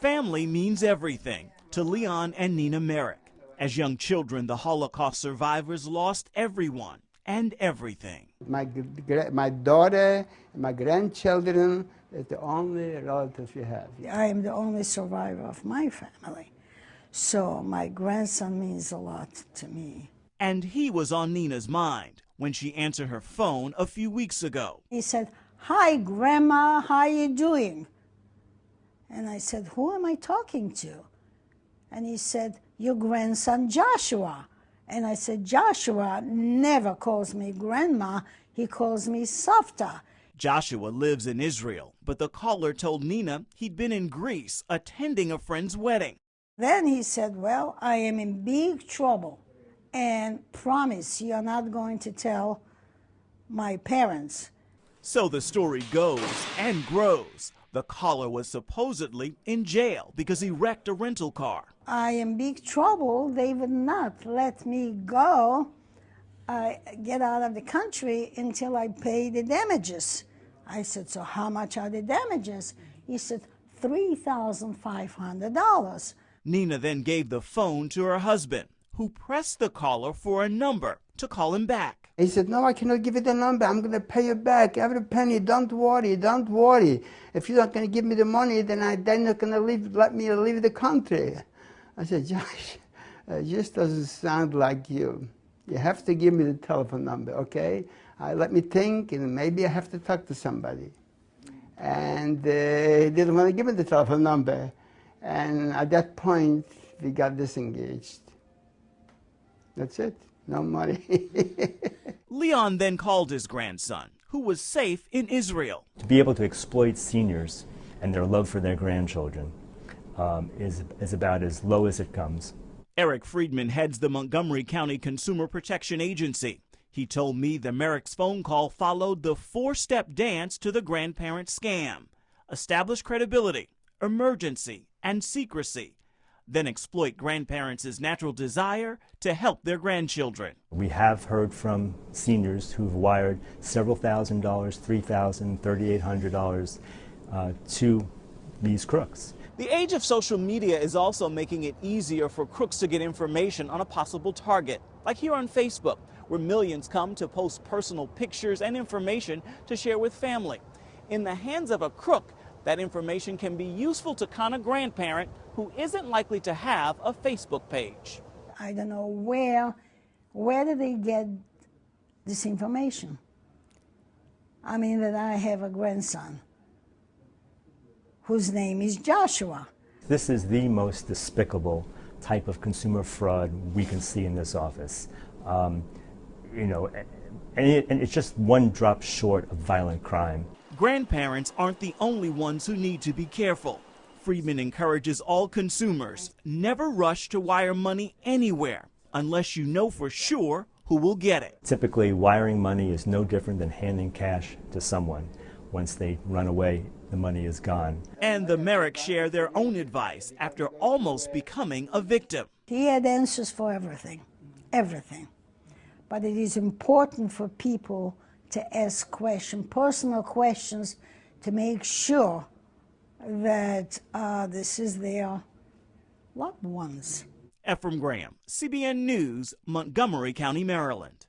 Family means everything to Leon and Nina Merrick. As young children, the Holocaust survivors lost everyone and everything. My daughter, my grandchildren is the only relatives we have. I am the only survivor of my family, so my grandson means a lot to me. And he was on Nina's mind when she answered her phone a few weeks ago. He said, "Hi, Grandma, how you doing?" And I said, "Who am I talking to?" And he said, "Your grandson Joshua." And I said, "Joshua never calls me grandma, he calls me Savta." Joshua lives in Israel, but the caller told Nina he'd been in Greece attending a friend's wedding. Then he said, "Well, I am in big trouble, and promise you're not going to tell my parents." So the story goes and grows. The caller was supposedly in jail because he wrecked a rental car. I am in big trouble. They would not let me go, get out of the country until I pay the damages. I said, "So how much are the damages?" He said, $3,500. Nina then gave the phone to her husband, who pressed the caller for a number to call him back. He said, "No, I cannot give you the number. I'm going to pay you back every penny. Don't worry, don't worry. If you're not going to give me the money, then they're not going to let me leave the country." I said, "Josh, it just doesn't sound like you. You have to give me the telephone number, okay? Let me think, and maybe I have to talk to somebody." And he didn't want to give me the telephone number. And at that point, we got disengaged. That's it. No money. Leon then called his grandson, who was safe in Israel. To be able to exploit seniors and their love for their grandchildren is about as low as it comes. Eric Friedman heads the Montgomery County Consumer Protection Agency. He told me the Merrick's phone call followed the four-step dance to the grandparent scam: establish credibility, emergency, and secrecy, then exploit grandparents' natural desire to help their grandchildren. We have heard from seniors who've wired several $1,000s, $3,000, $3,800 to these crooks. The age of social media is also making it easier for crooks to get information on a possible target, like here on Facebook, where millions come to post personal pictures and information to share with family. In the hands of a crook, that information can be useful to con a grandparent who isn't likely to have a Facebook page. I don't know where did they get this information? I mean, that I have a grandson whose name is Joshua. This is the most despicable type of consumer fraud we can see in this office. And it's just one drop short of violent crime. Grandparents aren't the only ones who need to be careful. Friedman encourages all consumers never rush to wire money anywhere unless you know for sure who will get it. Typically, wiring money is no different than handing cash to someone. Once they run away, the money is gone. And the Merricks share their own advice after almost becoming a victim. He had answers for everything, everything. But it is important for people to ask questions, personal questions, to make sure that this is their loved ones. Ephraim Graham, CBN News, Montgomery County, Maryland.